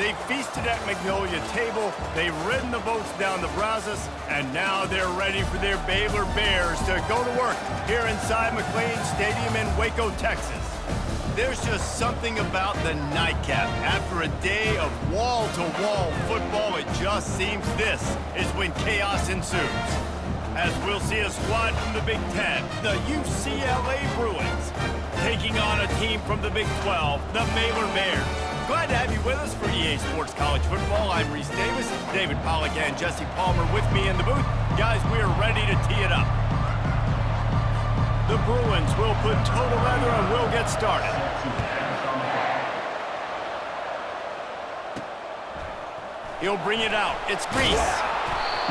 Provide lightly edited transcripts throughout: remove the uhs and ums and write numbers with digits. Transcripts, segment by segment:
They feasted at Magnolia Table, they've ridden the boats down the Brazos, and now they're ready for their Baylor Bears to go to work here inside McLean Stadium in Waco, Texas. There's just something about the nightcap. After a day of wall-to-wall football, it just seems this is when chaos ensues. As we'll see a squad from the Big Ten, the UCLA Bruins, taking on a team from the Big 12, the Baylor Bears. Glad to have you with us for EA Sports College Football. I'm Reese Davis, David Pollack and Jesse Palmer with me in the booth. Guys, we are ready to tee it up. The Bruins will put toe to leather and we'll get started. He'll bring it out. It's Reese.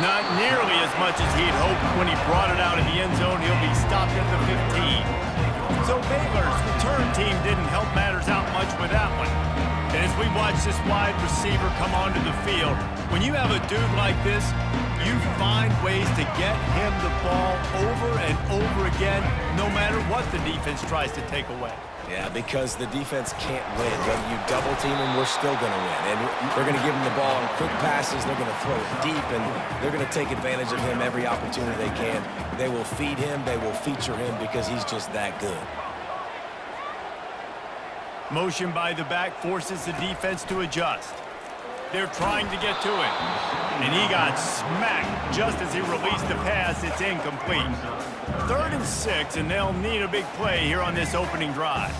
Not nearly as much as he'd hoped when he brought it out in the end zone. He'll be stopped at the 15. So Baylor's return team didn't help matters out much with that one. And as we watch this wide receiver come onto the field, when you have a dude like this, you find ways to get him the ball over and over again, no matter what the defense tries to take away. Yeah, because the defense can't win. Whether you double team him, we're still going to win. And they're going to give him the ball in quick passes. They're going to throw it deep, and they're going to take advantage of him every opportunity they can. They will feed him. They will feature him because he's just that good. Motion by the back forces the defense to adjust. They're trying to get to him. And he got smacked just as he released the pass. It's incomplete. 3rd and 6, and they'll need a big play here on this opening drive.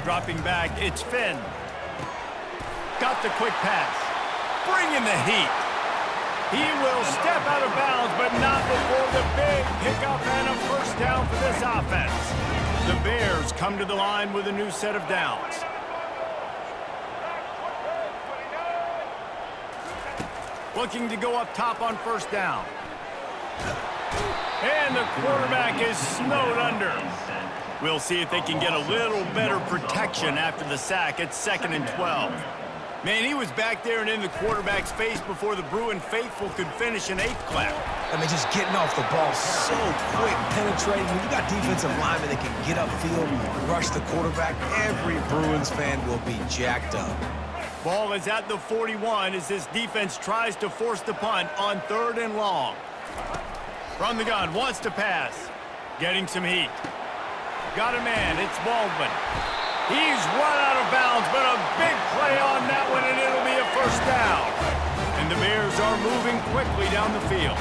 Dropping back, it's Finn. Got the quick pass. Bringing the heat. He will step out of bounds, but not before the big pickup and a first down for this offense. The Bears come to the line with a new set of downs. Looking to go up top on first down. And the quarterback is snowed under. We'll see if they can get a little better protection after the sack. It's 2nd and 12. Man, he was back there and in the quarterback's face before the Bruin faithful could finish an 8th clap. I mean, just getting off the ball so quick, penetrating. When you got defensive linemen that can get upfield, rush the quarterback, every Bruins fan will be jacked up. Ball is at the 41 as this defense tries to force the punt on 3rd and long. From the gun, wants to pass. Getting some heat. Got a man, it's Baldwin. He's run out of bounds, but a big play on that one, and it'll be a first down. And the Bears are moving quickly down the field.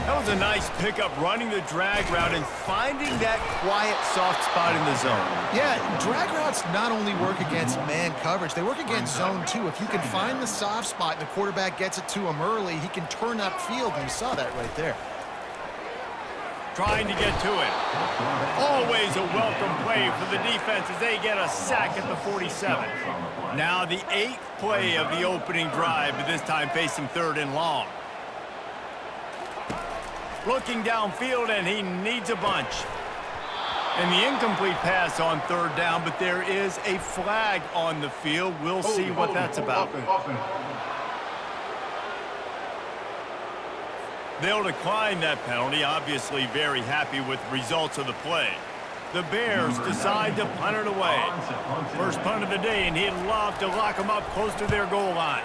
That was a nice pickup, running the drag route and finding that quiet, soft spot in the zone. Yeah, drag routes not only work against man coverage, they work against zone too. If you can find the soft spot and the quarterback gets it to him early, he can turn upfield, and you saw that right there. Trying to get to it. Always a welcome play for the defense as they get a sack at the 47. Now the 8th play of the opening drive, but this time facing 3rd and long. Looking downfield, and he needs a bunch. And the incomplete pass on 3rd down, but there is a flag on the field. We'll see what that's about. They'll decline that penalty, obviously very happy with the results of the play. The Bears decide to punt it away. First punt of the day, and he'd love to lock them up close to their goal line.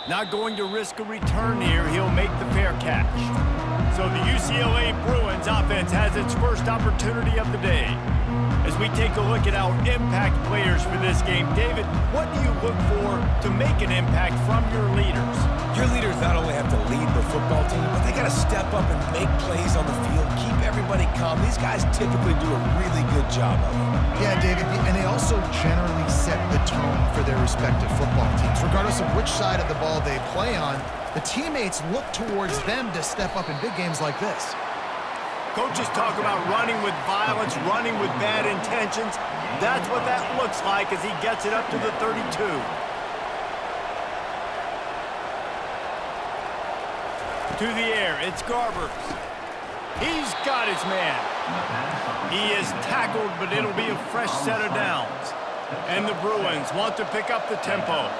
Not going to risk a return here. He'll make the fair catch. So the UCLA Bruins offense has its first opportunity of the day. As we take a look at our impact players for this game, David, what do you look for to make an impact from your leaders? Your leaders not only have to lead the football team, but they got to step up and make plays on the field, keep everybody calm. These guys typically do a really good job of it. Yeah, David, and they also generally set the tone for their respective football teams. Regardless of which side of the ball they play on, the teammates look towards them to step up in big games like this. Coaches talk about running with violence, running with bad intentions. That's what that looks like as he gets it up to the 32. To the air, it's Garbers. He's got his man. He is tackled, but it'll be a fresh set of downs. And the Bruins want to pick up the tempo.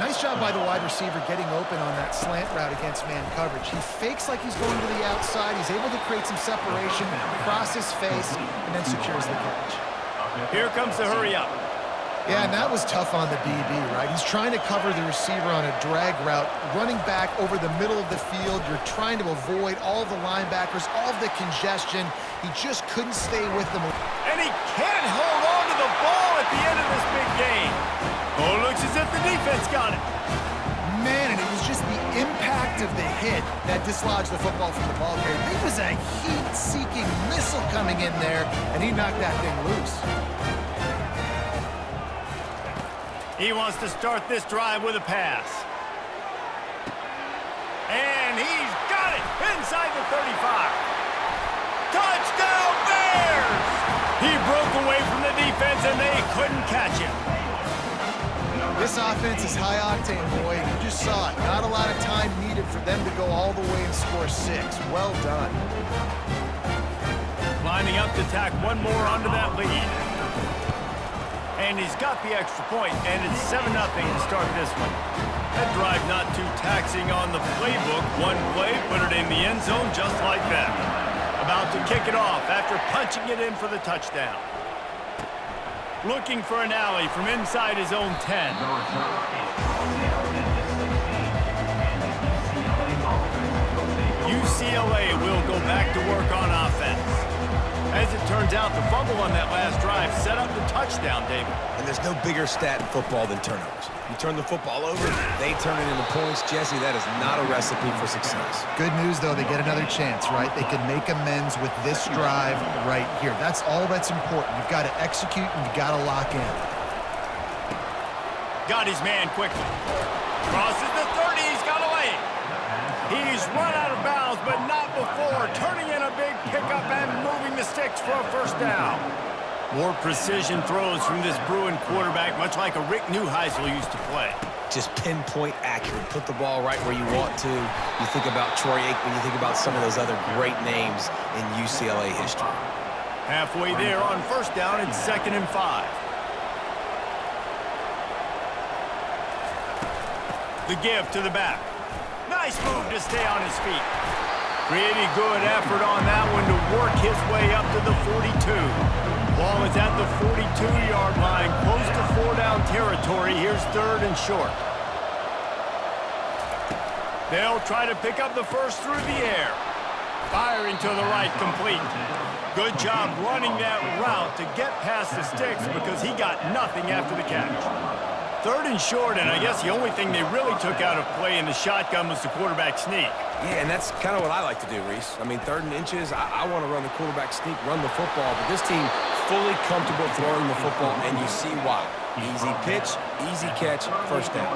Nice job by the wide receiver getting open on that slant route against man coverage. He fakes like he's going to the outside. He's able to create some separation, cross his face, and then secures the catch. Here comes the hurry up. Yeah, and that was tough on the DB, right? He's trying to cover the receiver on a drag route, running back over the middle of the field. You're trying to avoid all the linebackers, all of the congestion. He just couldn't stay with them. And he can't hold on to the ball at the end of this big game. Oh, it looks as if the defense got it. Man, and it was just the impact of the hit that dislodged the football from the ball carrier. It was a heat-seeking missile coming in there, and he knocked that thing loose. He wants to start this drive with a pass. And he's got it inside the 35. Touchdown Bears! He broke away from the defense and they couldn't catch him. This offense is high octane, boy. You just saw it. Not a lot of time needed for them to go all the way and score 6. Well done. Lining up to tack one more onto that lead. And he's got the extra point, and it's 7-0 to start this one. That drive not too taxing on the playbook. One play, put it in the end zone just like that. About to kick it off after punching it in for the touchdown. Looking for an alley from inside his own 10. UCLA will go back to work on offense. As it turns out, the fumble on that last drive set up the touchdown, David. And there's no bigger stat in football than turnovers. You turn the football over, they turn it into points. Jesse, that is not a recipe for success. Good news, though, they get another chance, right? They can make amends with this drive right here. That's all that's important. You've got to execute and you've got to lock in. Got his man quickly. Crosses the 30, he's got away. He's run out of bounds, but not before turning in a big pickup and moving the sticks for a first down. More precision throws from this Bruin quarterback, much like a Rick Neuheisel used to play. Just pinpoint accurate. Put the ball right where you want to. You think about Troy Aikman, you think about some of those other great names in UCLA history. Halfway there on first down, it's 2nd and 5. The give to the back. Nice move to stay on his feet. Pretty good effort on that one to work his way up to the 42. Ball is at the 42-yard line, close to 4-down territory. Here's 3rd and short. They'll try to pick up the first through the air. Firing to the right, complete. Good job running that route to get past the sticks because he got nothing after the catch. 3rd and short, and I guess the only thing they really took out of play in the shotgun was the quarterback sneak. Yeah, and that's kind of what I like to do, Reese. I mean, 3rd and inches, I want to run the quarterback sneak, run the football, but this team fully comfortable throwing the football, and you see why. Easy pitch, easy catch, first down.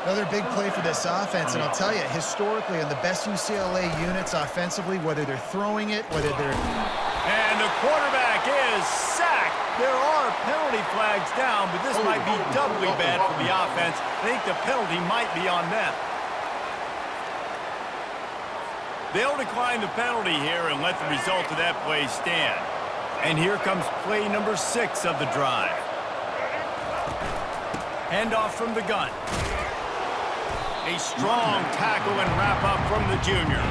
Another big play for this offense, and I'll tell you, historically, in the best UCLA units offensively, whether they're throwing it, whether they're... And the quarterback is sacked. There are penalty flags down, but this might be doubly bad for the offense. I think the penalty might be on them. They'll decline the penalty here and let the result of that play stand. And here comes play number 6 of the drive. Handoff from the gun. A strong tackle and wrap-up from the junior.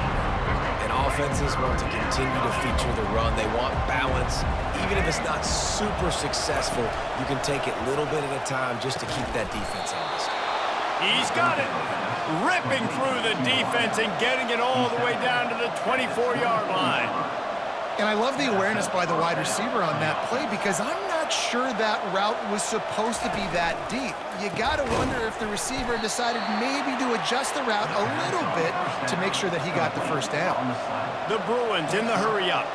And offenses want to continue to feature the run. They want balance. Even if it's not super successful, you can take it little bit at a time just to keep that defense honest. He's got it. Ripping through the defense and getting it all the way down to the 24-yard line. And I love the awareness by the wide receiver on that play because I'm not sure that route was supposed to be that deep. You got to wonder if the receiver decided maybe to adjust the route a little bit to make sure that he got the first down. The Bruins in the hurry-up.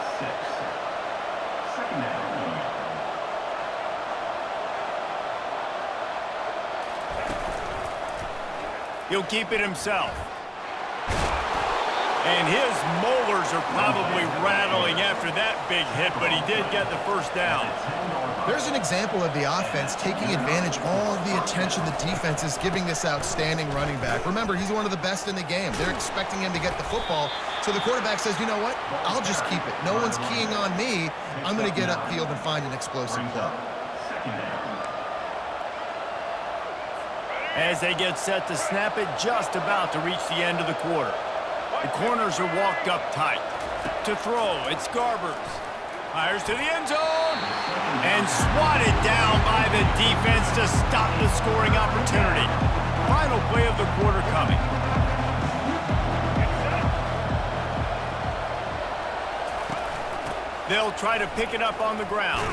He'll keep it himself. And his molars are probably rattling after that big hit, but he did get the first down. There's an example of the offense taking advantage of all of the attention the defense is giving this outstanding running back. Remember, he's one of the best in the game. They're expecting him to get the football. So the quarterback says, you know what? I'll just keep it. No one's keying on me. I'm going to get upfield and find an explosive play. As they get set to snap it, just about to reach the end of the quarter. The corners are walked up tight. To throw, it's Garbers. Fires to the end zone. And swatted down by the defense to stop the scoring opportunity. Final play of the quarter coming. They'll try to pick it up on the ground.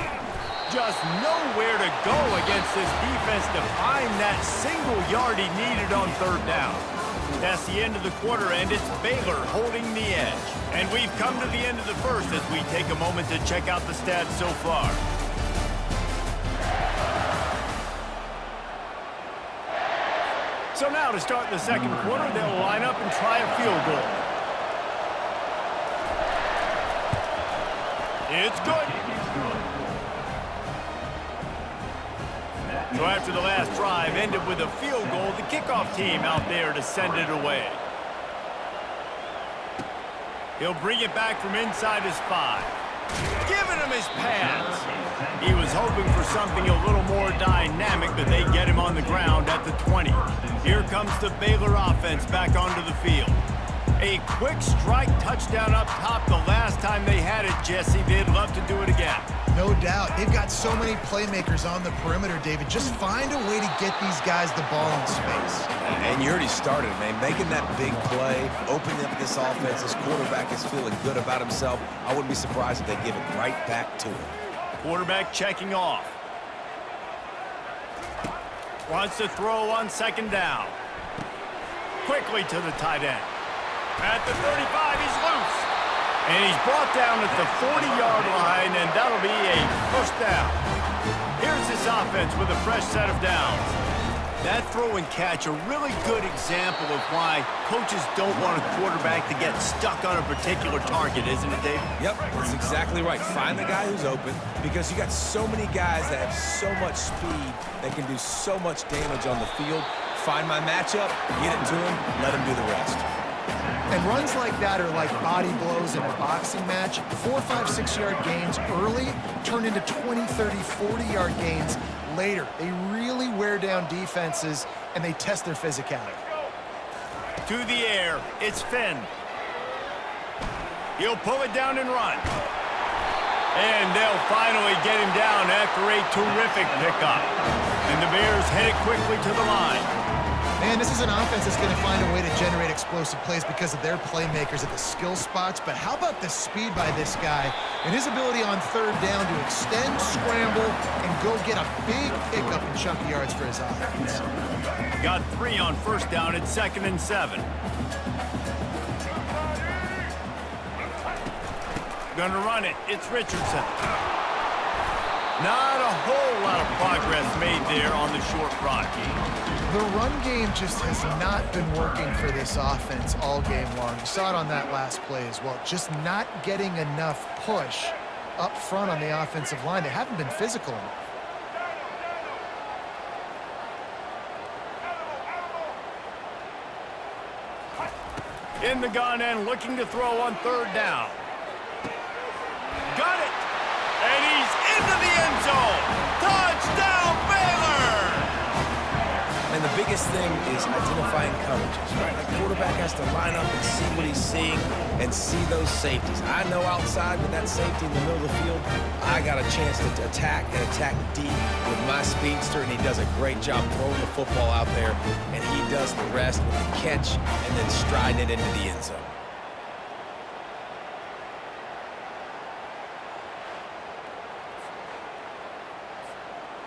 Just nowhere to go against this defense to find that single yard he needed on third down. That's the end of the quarter, and it's Baylor holding the edge. And we've come to the end of the first as we take a moment to check out the stats so far. So now to start the second quarter, they'll line up and try a field goal. It's good. So after the last drive ended with a field goal, the kickoff team out there to send it away. He'll bring it back from inside his 5. Giving him his pads. He was hoping for something a little more dynamic, but they get him on the ground at the 20. Here comes the Baylor offense back onto the field. A quick strike touchdown up top the last time they had it, Jesse. They'd love to do it again. No doubt. They've got so many playmakers on the perimeter, David. Just find a way to get these guys the ball in space. And you already started, man. Making that big play, opening up this offense. This quarterback is feeling good about himself. I wouldn't be surprised if they give it right back to him. Quarterback checking off. Wants to throw on second down. Quickly to the tight end. At the 35, he's loose. And he's brought down at the 40-yard line, and that'll be a first down. Here's this offense with a fresh set of downs. That throw and catch, a really good example of why coaches don't want a quarterback to get stuck on a particular target, isn't it, Dave? Yep, that's exactly right. Find the guy who's open, because you got so many guys that have so much speed that can do so much damage on the field. Find my matchup, get it to him, let him do the rest. And runs like that are like body blows in a boxing match. 4, 5, 6-yard gains early turn into 20, 30, 40-yard gains later. They really wear down defenses, and they test their physicality. To the air, it's Finn. He'll pull it down and run. And they'll finally get him down after a terrific pickup. And the Bears head it quickly to the line. Man, this is an offense that's going to find a way to generate explosive plays because of their playmakers at the skill spots. But how about the speed by this guy and his ability on third down to extend, scramble, and go get a big pickup and chunky yards for his offense. Got 3 on first down at 2nd and 7. Gonna run it. It's Richardson. Not a whole lot of progress made there on the short run. The run game just has not been working for this offense all game long. You saw it on that last play as well. Just not getting enough push up front on the offensive line. They haven't been physical enough. In the gun and looking to throw on third down. Got it! And he's into the end zone! Touchdown, Baylor! And the biggest thing is identifying coverages, right? The quarterback has to line up and see what he's seeing and see those safeties. I know outside with that safety in the middle of the field, I got a chance to attack and attack deep with my speedster, and he does a great job throwing the football out there, and he does the rest with the catch and then striding it into the end zone.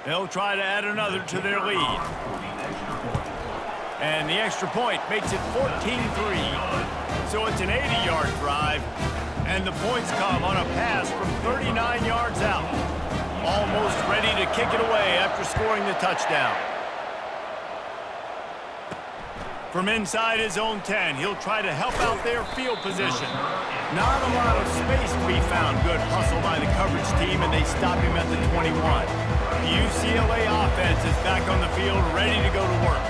They'll try to add another to their lead. And the extra point makes it 14-3. So it's an 80-yard drive. And the points come on a pass from 39 yards out. Almost ready to kick it away after scoring the touchdown. From inside his own 10, he'll try to help out their field position. Not a lot of space to be found. Good hustle by the coverage team, and they stop him at the 21. The UCLA offense is back on the field, ready to go to work.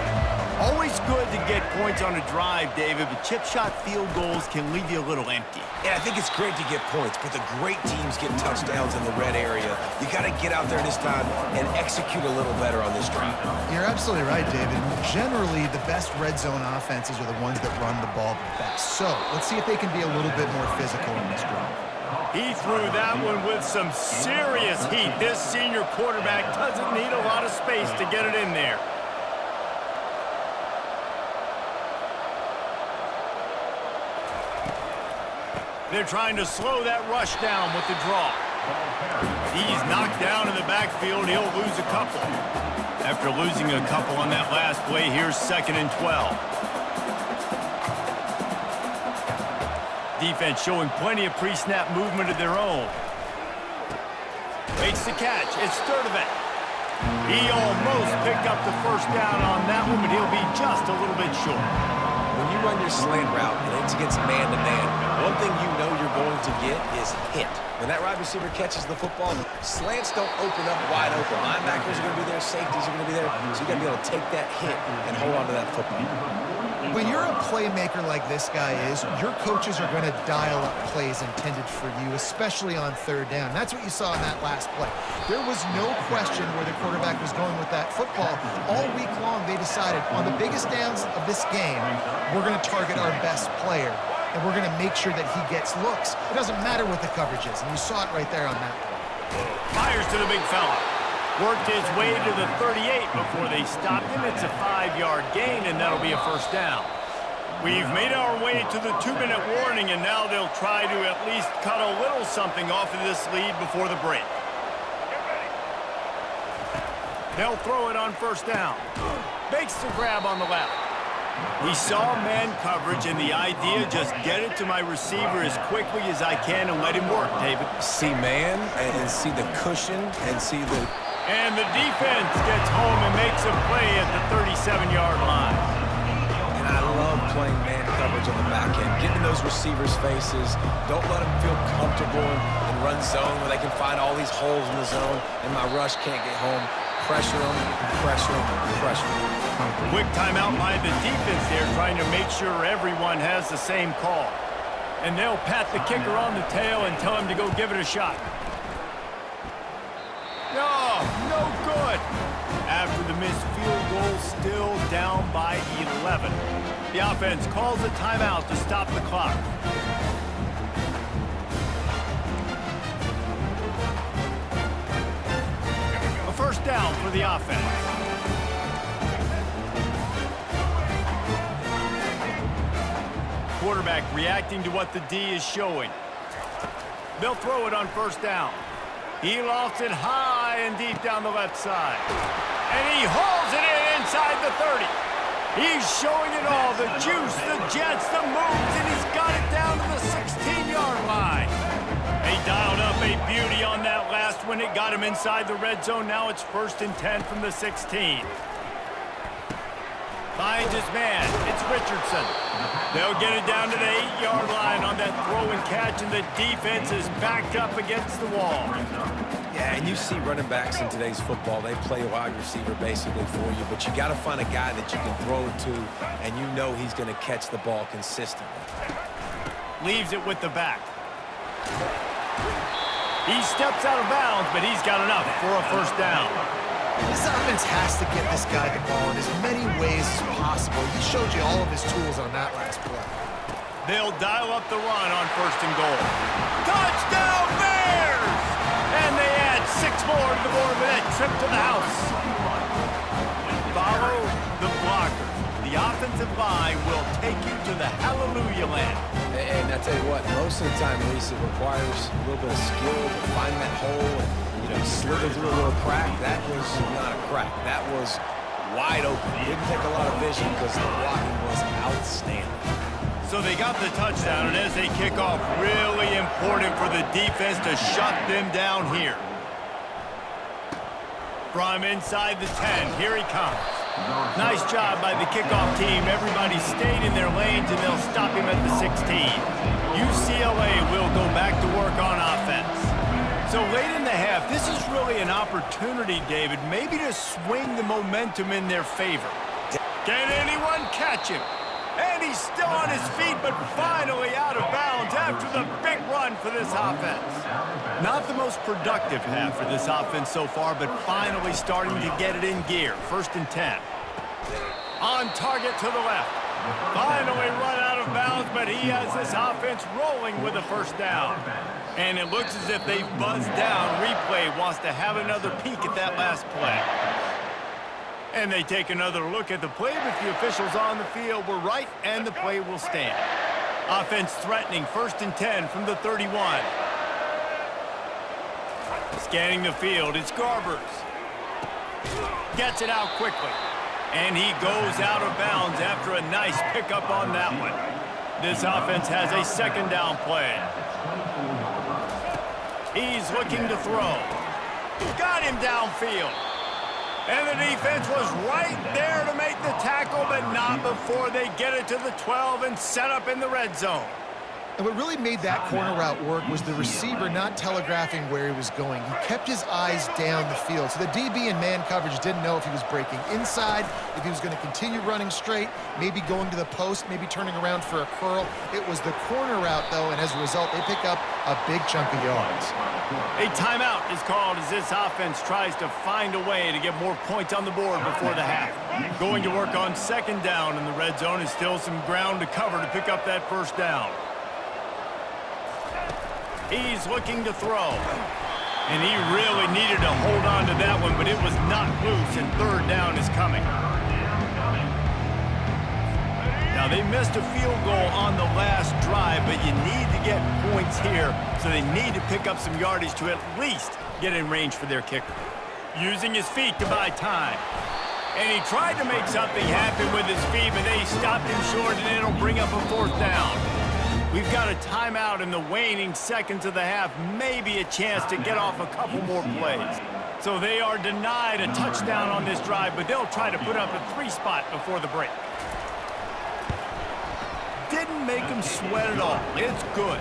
Always good to get points on a drive, David, but chip shot field goals can leave you a little empty. Yeah, I think it's great to get points, but the great teams get touchdowns in the red area. You got to get out there this time and execute a little better on this drive. You're absolutely right, David. Generally, the best red zone offenses are the ones that run the ball the best. So let's see if they can be a little bit more physical in this drive. He threw that one with some serious heat. This senior quarterback doesn't need a lot of space to get it in there. They're trying to slow that rush down with the draw. He's knocked down in the backfield. He'll lose a couple. After losing a couple on that last play, here's 2nd and 12. Defense showing plenty of pre-snap movement of their own. Makes the catch. It's Sturdivant. He almost picked up the first down on that one, but he'll be just a little bit short. When you run your slant route and it's against man-to-man, one thing you know you're going to get is hit. When that wide receiver catches the football, slants don't open up wide open. Linebackers are going to be there, safeties are going to be there, so you got to be able to take that hit and hold on to that football. When you're a playmaker like this guy is, your coaches are going to dial up plays intended for you, especially on 3rd down. That's what you saw in that last play. There was no question where the quarterback was going with that football. All week long, they decided on the biggest downs of this game, we're going to target our best player, and we're going to make sure that he gets looks. It doesn't matter what the coverage is, and you saw it right there on that play. Fires to the big fella. Worked his way to the 38 before they stopped him. It's a 5-yard gain, and that'll be a first down. We've made our way to the 2-minute warning, and now they'll try to at least cut a little something off of this lead before the break. They'll throw it on first down. Makes the grab on the left. He saw man coverage, and the idea, just get it to my receiver as quickly as I can and let him work, David. See man and see the cushion and see the... And the defense gets home and makes a play at the 37-yard line. And I love playing man coverage on the back end, getting those receivers' faces. Don't let them feel comfortable in run zone where they can find all these holes in the zone, and my rush can't get home. Pressure them, pressure them, pressure them. Quick timeout by the defense there, trying to make sure everyone has the same call. And they'll pat the kicker on the tail and tell him to go give it a shot. No, no good. After the missed field goal, still down by 11. The offense calls a timeout to stop the clock. A first down for the offense. Quarterback reacting to what the D is showing. They'll throw it on first down. He lofts it high and deep down the left side. And he hauls it in inside the 30. He's showing it all, the juice, the jets, the moves, and he's got it down to the 16-yard line. They dialed up a beauty on that last one. It got him inside the red zone. Now it's 1st and 10 from the 16. Finds his man. It's Richardson. They'll get it down to the 8-yard line on that throw and catch, and the defense is backed up against the wall. Yeah, and you see running backs in today's football, they play a wide receiver basically for you, but you got to find a guy that you can throw it to, and you know he's going to catch the ball consistently. Leaves it with the back. He steps out of bounds, but he's got enough for a first down. This offense has to get this guy the ball in as many ways as possible. He showed you all of his tools on that last play. They'll dial up the run on 1st and goal. Touchdown Bears! And they add 6 more to the board with that trip to the house. Follow the blockers. The offensive line will take you to the hallelujah land. And I tell you what, most of the time, Reese, it requires a little bit of skill to find that hole and, slither through a little crack. That was not a crack. That was wide open. Didn't take a lot of vision because the blocking was outstanding. So they got the touchdown, and as they kick off, really important for the defense to shut them down here. From inside the 10, here he comes. Nice job by the kickoff team. Everybody stayed in their lanes, and they'll stop him at the 16. UCLA will go back to work on offense. So late in the half, this is really an opportunity, David, maybe to swing the momentum in their favor. Can anyone catch him? And he's still on his feet, but finally out of bounds after the big run for this offense. Not the most productive half for this offense so far, but finally starting to get it in gear. 1st and 10. On target to the left. Finally run out of bounds, but he has this offense rolling with a first down. And it looks as if they've buzzed down. Replay wants to have another peek at that last play. And they take another look at the play, but the officials on the field were right, and the play will stand. Offense threatening, 1st and 10 from the 31. Scanning the field, it's Garbers. Gets it out quickly. And he goes out of bounds after a nice pickup on that one. This offense has a 2nd down play. He's looking to throw. Got him downfield. And the defense was right there to make the tackle, but not before they get it to the 12 and set up in the red zone. And what really made that corner route work was the receiver not telegraphing where he was going. He kept his eyes down the field. So the DB in man coverage didn't know if he was breaking inside, if he was going to continue running straight, maybe going to the post, maybe turning around for a curl. It was the corner route, though, and as a result, they pick up a big chunk of yards. A timeout is called as this offense tries to find a way to get more points on the board before the half. Going to work on 2nd down in the red zone is still some ground to cover to pick up that 1st down. He's looking to throw. And he really needed to hold on to that one, but it was not loose, and 3rd down is coming. Now, they missed a field goal on the last drive, but you need to get points here, so they need to pick up some yardage to at least get in range for their kicker. Using his feet to buy time. And he tried to make something happen with his feet, but they stopped him short, and it'll bring up a 4th down. We've got a timeout in the waning seconds of the half, maybe a chance to get off a couple more plays. So they are denied a touchdown on this drive, but they'll try to put up a 3 spot before the break. Didn't make them sweat at all. It's good.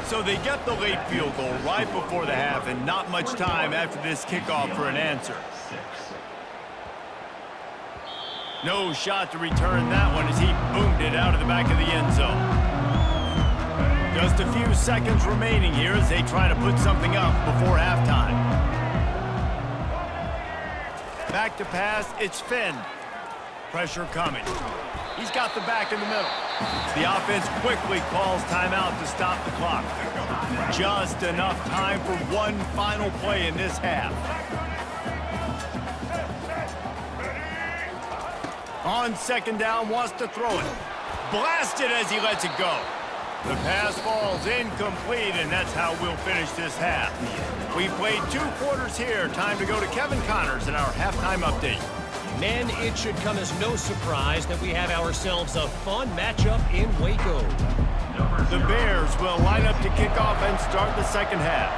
So they get the late field goal right before the half, and not much time after this kickoff for an answer. No shot to return that one as he boomed it out of the back of the end zone. Just a few seconds remaining here as they try to put something up before halftime. Back to pass, it's Finn. Pressure coming. He's got the back in the middle. The offense quickly calls timeout to stop the clock. Just enough time for one final play in this half. On 2nd down, wants to throw it. Blasted as he lets it go. The pass falls incomplete, and that's how we'll finish this half. We've played 2 quarters here. Time to go to Kevin Connors in our halftime update. Men, it should come as no surprise that we have ourselves a fun matchup in Waco. The Bears will line up to kick off and start the 2nd half.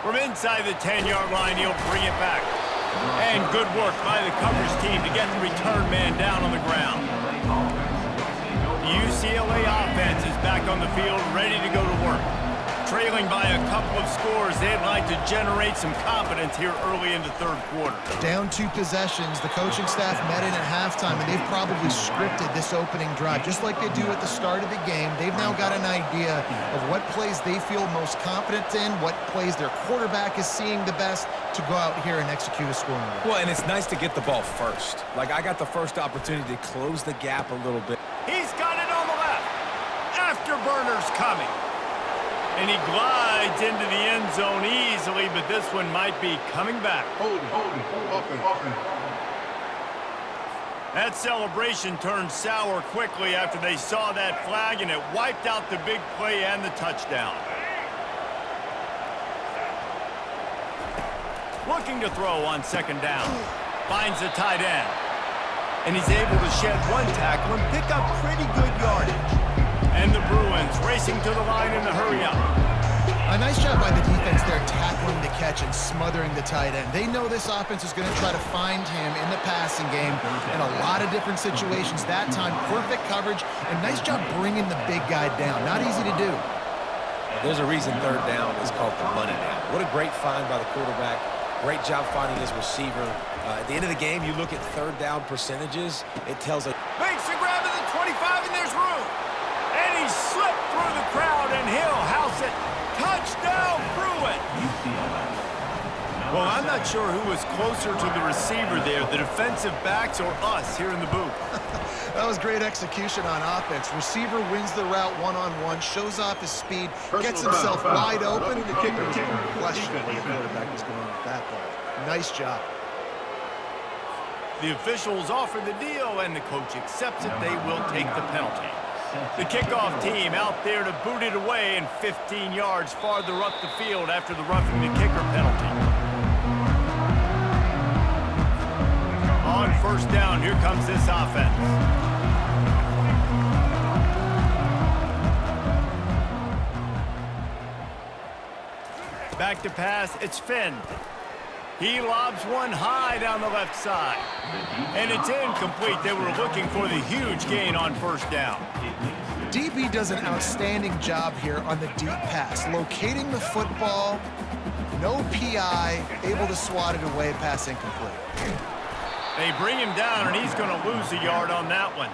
From inside the 10-yard line, he'll bring it back. And good work by the coverage team to get the return man down on the ground. The UCLA offense is back on the field, ready to go to work. Trailing by a couple of scores, they'd like to generate some confidence here early in the 3rd quarter. Down 2 possessions, the coaching staff met in at halftime, and they've probably scripted this opening drive. Just like they do at the start of the game, they've now got an idea of what plays they feel most confident in, what plays their quarterback is seeing the best to go out here and execute a scoring drive. Well, and it's nice to get the ball first. Like, I got the first opportunity to close the gap a little bit. He's got it on the left. Afterburner's coming. And he glides into the end zone easily, but this one might be coming back. Hold it. That celebration turned sour quickly after they saw that flag, and it wiped out the big play and the touchdown. Looking to throw on 2nd down. Finds the tight end. And he's able to shed 1 tackle and pick up pretty good yardage. And the Bruins racing to the line in the hurry-up. A nice job by the defense there tackling the catch and smothering the tight end. They know this offense is going to try to find him in the passing game in a lot of different situations. That time, perfect coverage, and nice job bringing the big guy down. Not easy to do. There's a reason 3rd down is called the money down. What a great find by the quarterback. Great job finding his receiver. At the end of the game, you look at 3rd down percentages. It tells us... Makes the grab at the 25, and there's room. And he slipped through the crowd, and he'll house it. Touchdown, Bruins! Well, I'm not sure who was closer to the receiver there, the defensive backs or us here in the booth. That was great execution on offense. Receiver wins the route one-on-one, shows off his speed, gets himself wide open. The kicker was going to question where the quarterback was going with that ball. Nice job. The officials offer the deal, and the coach accepts it. They will take the penalty. The kickoff team out there to boot it away and 15 yards farther up the field after the roughing the kicker penalty. On first down, here comes this offense. Back to pass, it's Finn. He lobs one high down the left side. And it's incomplete. They were looking for the huge gain on first down. DB does an outstanding job here on the deep pass. Locating the football, no PI, able to swat it away, pass incomplete. They bring him down, and he's going to lose a yard on that one.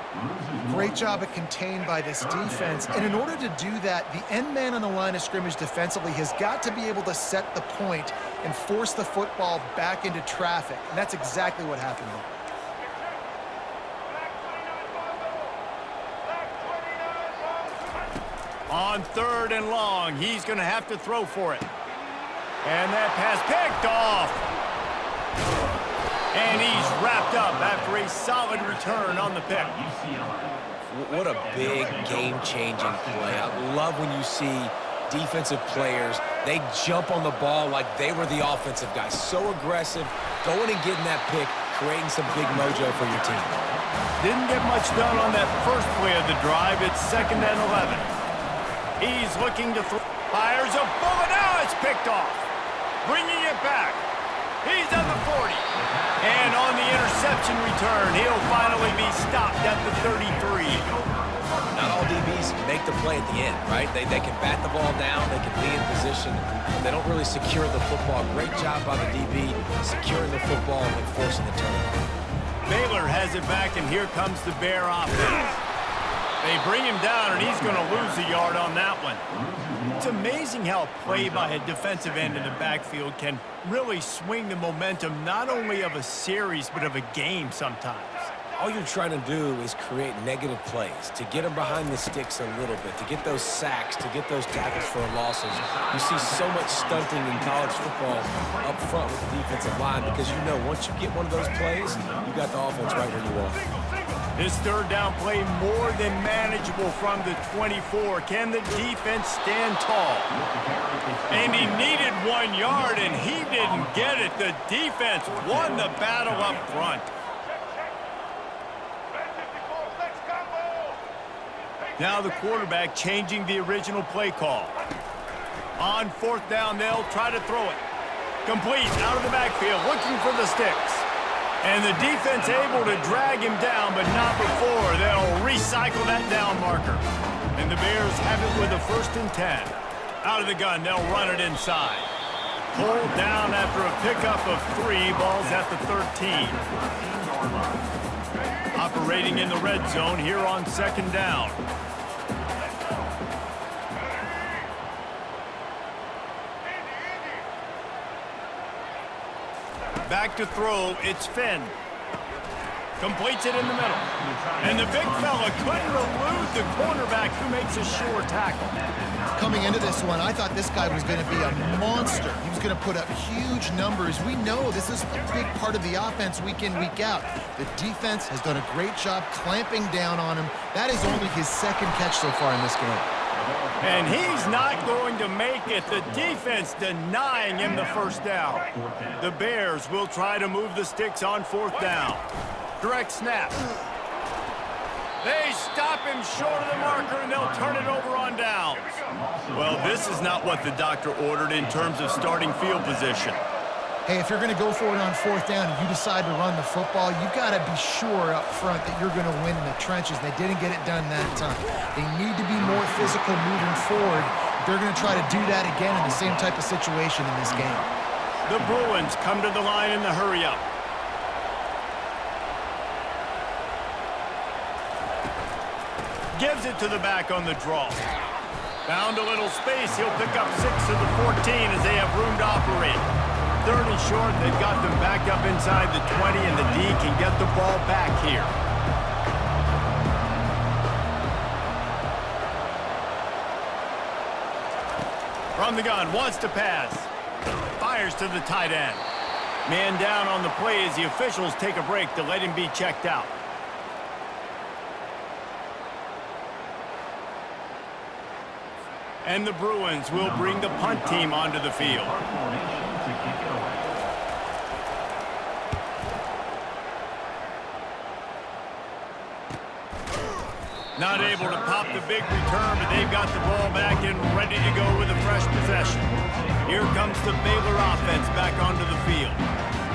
Great job at contained by this defense. And in order to do that, the end man on the line of scrimmage defensively has got to be able to set the point and force the football back into traffic. And that's exactly what happened there. On third and long, he's going to have to throw for it. And that pass picked off. And he's wrapped up after a solid return on the pick. What a big game-changing play. I love when you see defensive players, they jump on the ball like they were the offensive guys. So aggressive, going and getting that pick, creating some big mojo for your team. Didn't get much done on that first play of the drive. It's 2nd and 11. He's looking to throw. Fires a bullet. Now it's picked off. Bringing it back. He's at the 40. And on the interception return, he'll finally be stopped at the 33. Not all DBs make the play at the end, right? They can bat the ball down, they can be in position. They don't really secure the football. Great job by the DB securing the football and forcing the turnover. Baylor has it back, and here comes the Bear offense. They bring him down, and he's going to lose a yard on that one. It's amazing how a play by a defensive end in the backfield can really swing the momentum not only of a series but of a game sometimes. All you're trying to do is create negative plays, to get them behind the sticks a little bit, to get those sacks, to get those tackles for losses. You see so much stunting in college football up front with the defensive line because you know once you get one of those plays, you got the offense right where you want. This third down play more than manageable from the 24. Can the defense stand tall? And he needed 1 yard, and he didn't get it. The defense won the battle up front. Now the quarterback changing the original play call. On fourth down, they'll try to throw it. Complete out of the backfield, looking for the sticks. And the defense able to drag him down, but not before. They'll recycle that down marker. And the Bears have it with a 1st and 10. Out of the gun, they'll run it inside. Pulled down after a pickup of 3, balls at the 13. Operating in the red zone here on 2nd down. Back to throw, it's Finn. Completes it in the middle. And the big fella couldn't elude the cornerback who makes a sure tackle. Coming into this one, I thought this guy was going to be a monster. He was going to put up huge numbers. We know this is a big part of the offense week in, week out. The defense has done a great job clamping down on him. That is only his 2nd catch so far in this game. And he's not going to make it. The defense denying him the 1st down. The Bears will try to move the sticks on 4th down. Direct snap. They stop him short of the marker, and they'll turn it over on downs. Well, this is not what the doctor ordered in terms of starting field position. Hey, if you're going to go for it on 4th down and you decide to run the football, you've got to be sure up front that you're going to win in the trenches. They didn't get it done that time. They need to be more physical moving forward. They're going to try to do that again in the same type of situation in this game. The Bruins come to the line in the hurry-up. Gives it to the back on the draw. Found a little space. He'll pick up 6 of the 14 as they have room to operate. 3rd and short. They've got them back up inside the 20, and the D can get the ball back here. From the gun, wants to pass. Fires to the tight end. Man down on the play as the officials take a break to let him be checked out. And the Bruins will bring the punt team onto the field. Not able to pop the big return, but they've got the ball back and ready to go with a fresh possession. Here comes the Baylor offense back onto the field.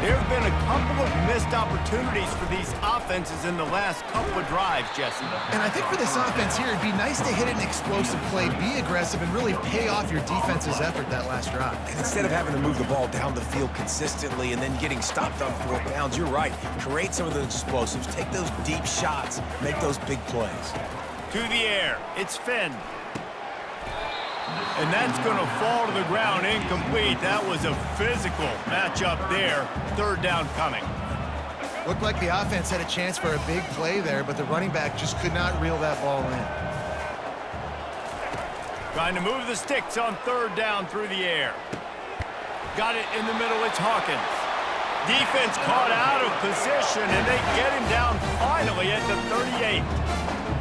There have been a couple of missed opportunities for these offenses in the last couple of drives, Jesse. And I think for this offense here, it'd be nice to hit an explosive play, be aggressive, and really pay off your defense's effort that last drive. And instead of having to move the ball down the field consistently and then getting stopped on 4 downs, you're right. Create some of those explosives. Take those deep shots. Make those big plays. To the air. It's Finn. And that's going to fall to the ground incomplete. That was a physical matchup there. 3rd down coming. Looked like the offense had a chance for a big play there, but the running back just could not reel that ball in. Trying to move the sticks on 3rd down through the air. Got it in the middle. It's Hawkins. Defense caught out of position, and they get him down finally at the 38.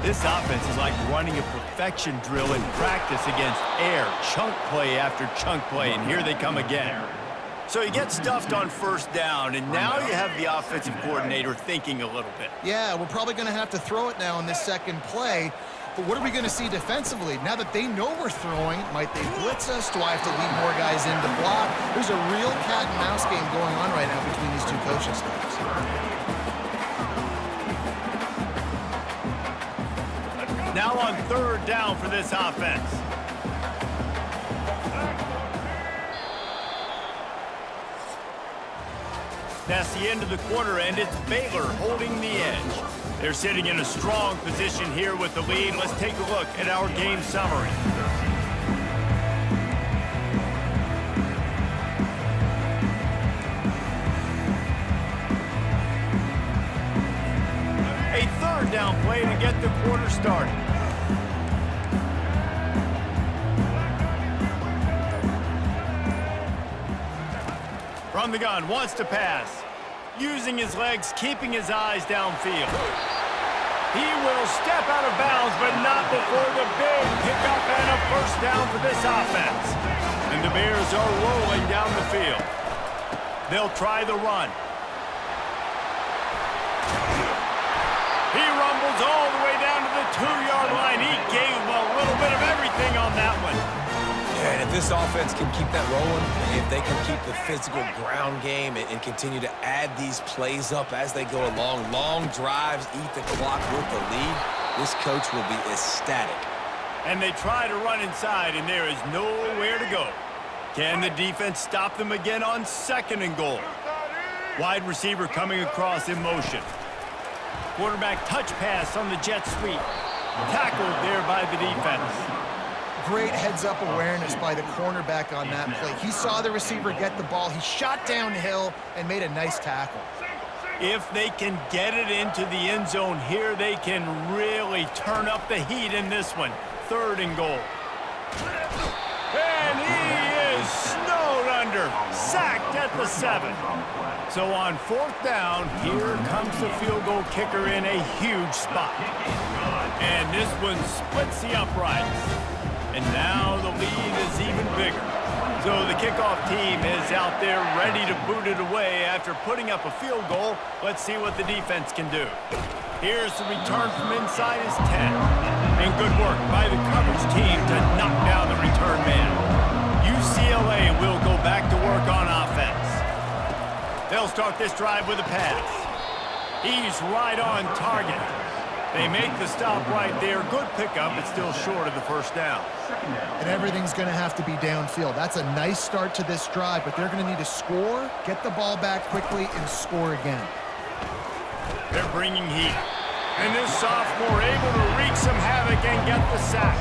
This offense is like running a perfection drill in practice against air. Chunk play after chunk play, and here they come again. So you get stuffed on 1st down, and now you have the offensive coordinator thinking a little bit. Yeah, we're probably going to have to throw it now in this 2nd play. But what are we going to see defensively? Now that they know we're throwing, might they blitz us? Do I have to leave more guys in to block? There's a real cat and mouse game going on right now between these 2 coaching staffs. Now on 3rd down for this offense. That's the end of the quarter, and it's Baylor holding the edge. They're sitting in a strong position here with the lead. Let's take a look at our game summary. A 3rd down play to get the quarter started. From the gun, wants to pass. Using his legs, keeping his eyes downfield. He will step out of bounds, but not before the big pickup and a 1st down for this offense. And the Bears are rolling down the field. They'll try the run. He rumbles all the way down to the 2-yard line. He gave a little bit of everything on that one. Yeah, and if this offense can keep that rolling, if they can keep the physical ground game and continue to add these plays up as they go along, long drives, eat the clock with the lead, this coach will be ecstatic. And they try to run inside, and there is nowhere to go. Can the defense stop them again on 2nd and goal? Wide receiver coming across in motion. Quarterback touch pass on the jet sweep. Tackled there by the defense. Great heads-up awareness by the cornerback on that play. He saw the receiver get the ball. He shot downhill and made a nice tackle. If they can get it into the end zone here, they can really turn up the heat in this one. 3rd and goal. And he is snowed under. Sacked at the 7. So on 4th down, here comes the field goal kicker in a huge spot. And this one splits the uprights. And now the lead is even bigger. So the kickoff team is out there ready to boot it away after putting up a field goal. Let's see what the defense can do. Here's the return from inside his 10. And good work by the coverage team to knock down the return man. UCLA will go back to work on offense. They'll start this drive with a pass. He's right on target. They make the stop right there. Good pickup, but still short of the 1st down. And everything's going to have to be downfield. That's a nice start to this drive, but they're going to need to score, get the ball back quickly, and score again. They're bringing heat. And this sophomore able to wreak some havoc and get the sack.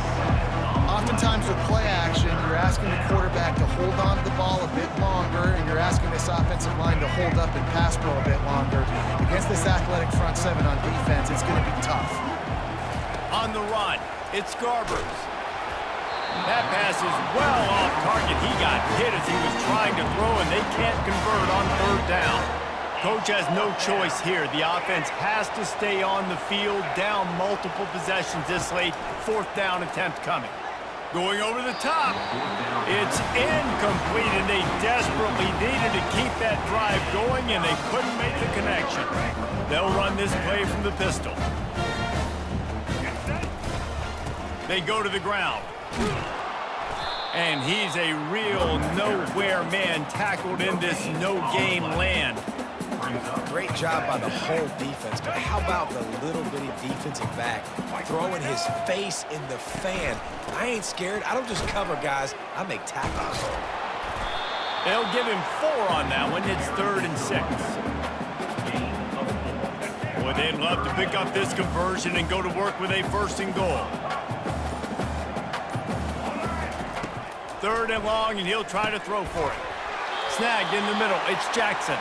Oftentimes with play action, you're asking the quarterback to hold on to the ball a bit longer, and you're asking this offensive line to hold up and pass pro a bit longer. Against this athletic front 7 on defense, it's going to be tough. On the run, it's Garbers. That pass is well off target. He got hit as he was trying to throw, and they can't convert on third down. Coach has no choice here. The offense has to stay on the field, down multiple possessions this late. Fourth down attempt coming. Going over the top. It's incomplete, and they desperately needed to keep that drive going, and they couldn't make the connection. They'll run this play from the pistol. They go to the ground. And he's a real nowhere man tackled in this no-game land. Great job by the whole defense, but how about the little bitty defensive back throwing his face in the fan? I ain't scared. I don't just cover guys. I make tackles. They'll give him 4 on that one. It's 3rd and 6. Boy, they'd love to pick up this conversion and go to work with a 1st and goal. 3rd and long, and he'll try to throw for it. Snagged in the middle. It's Jackson.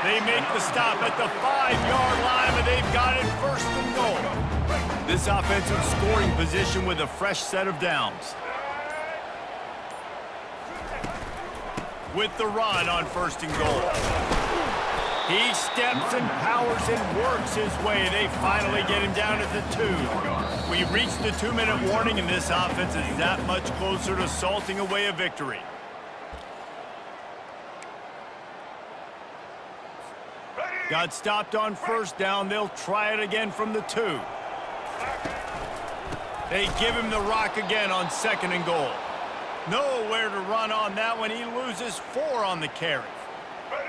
They make the stop at the 5-yard line, but they've got it 1st and goal. This offensive scoring position with a fresh set of downs. With the run on 1st and goal. He steps and powers and works his way. They finally get him down at the 2. We've reached the 2-minute warning, and this offense is that much closer to salting away a victory. Got stopped on 1st down. They'll try it again from the 2. They give him the rock again on 2nd and goal. Nowhere to run on that one. He loses 4 on the carry.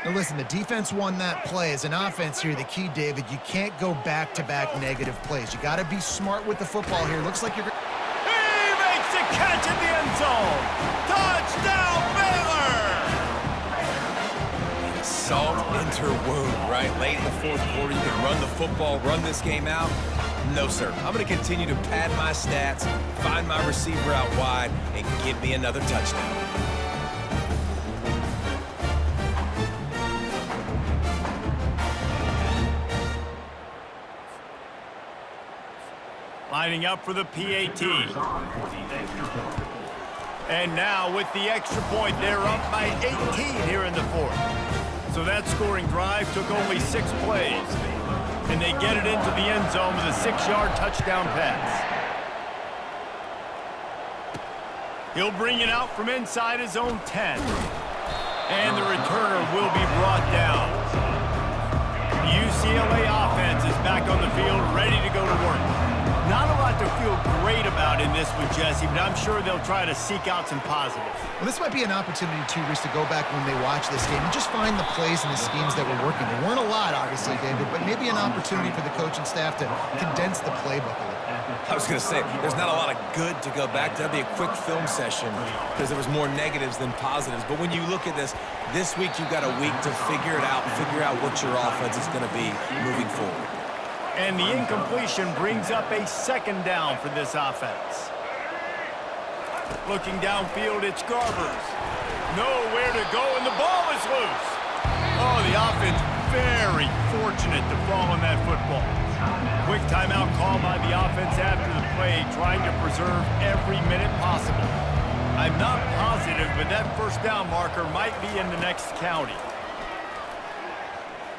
Now listen, the defense won that play. As an offense here, the key, David, you can't go back-to-back negative plays. You got to be smart with the football here. Looks like you're... He makes the catch in the end zone. Touchdown, Baylor! Salt into her wound, right? Late in the 4th quarter, you can run the football, run this game out. No, sir. I'm going to continue to pad my stats, find my receiver out wide, and give me another touchdown. Lining up for the PAT. And now with the extra point, they're up by 18 here in the 4th. So that scoring drive took only 6 plays. And they get it into the end zone with a 6-yard touchdown pass. He'll bring it out from inside his own 10. And the returner will be brought down. The UCLA offense is back on the field, ready to go to work. Not a lot to feel great about in this one, Jesse, but I'm sure they'll try to seek out some positives. Well, this might be an opportunity, too, Reese, to go back when they watch this game and just find the plays and the schemes that were working. There weren't a lot, obviously, David, but maybe an opportunity for the coaching staff to condense the playbook a little. I was going to say, there's not a lot of good to go back to. That'd be a quick film session because there was more negatives than positives. But when you look at this week you've got a week to figure it out, figure out what your offense is going to be moving forward. And the incompletion brings up a 2nd down for this offense. Looking downfield, it's Garbers. Nowhere to go, and the ball is loose. Oh, the offense very fortunate to fall on that football. Quick timeout call by the offense after the play, trying to preserve every minute possible. I'm not positive, but that 1st down marker might be in the next county.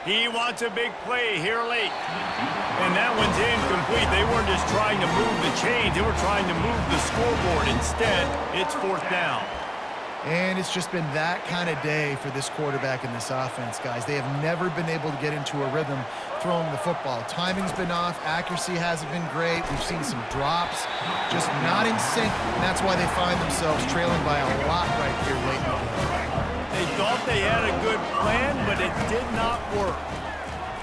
He wants a big play here late. And that one's incomplete. They weren't just trying to move the chains. They were trying to move the scoreboard. Instead, it's 4th down. And it's just been that kind of day for this quarterback and this offense, guys. They have never been able to get into a rhythm throwing the football. Timing's been off. Accuracy hasn't been great. We've seen some drops, just not in sync. And that's why they find themselves trailing by a lot right here late in the game. They thought they had a good plan, but it did not work.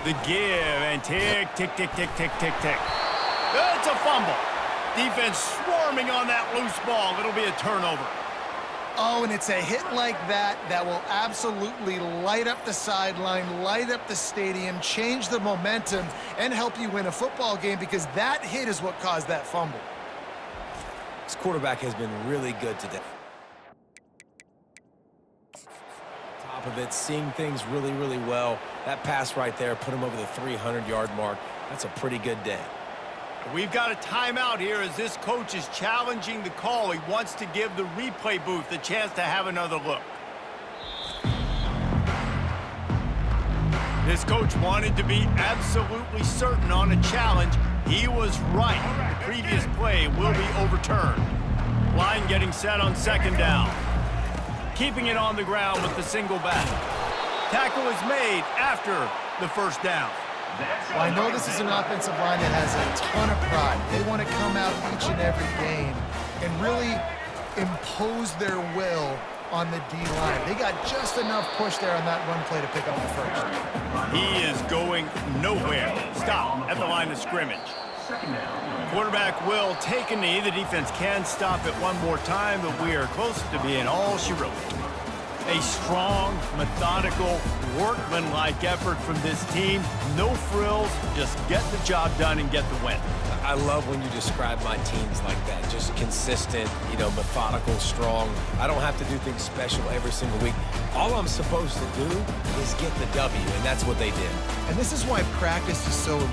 The give and tick, tick, tick, tick, tick, tick, tick. It's a fumble. Defense swarming on that loose ball. It'll be a turnover. Oh, and it's a hit like that that will absolutely light up the sideline, light up the stadium, change the momentum, and help you win a football game because that hit is what caused that fumble. This quarterback has been really good today. Top of it, seeing things really, really well. That pass right there put him over the 300-yard mark. That's a pretty good day. We've got a timeout here as this coach is challenging the call. He wants to give the replay booth a chance to have another look. This coach wanted to be absolutely certain on a challenge. He was right. The previous play will be overturned. Line getting set on second down. Keeping it on the ground with the single back. Tackle is made after the first down. Well, I know this is an offensive line that has a ton of pride. They want to come out each and every game and really impose their will on the D-line. They got just enough push there on that run play to pick up the first. He is going nowhere. Stop at the line of scrimmage. Quarterback will take a knee. The defense can stop it one more time, but we are close to being all she wrote. A strong, methodical, workmanlike effort from this team. No frills, just get the job done and get the win. I love when you describe my teams like that. Just consistent, methodical, strong. I don't have to do things special every single week. All I'm supposed to do is get the W, and that's what they did. And this is why practice is so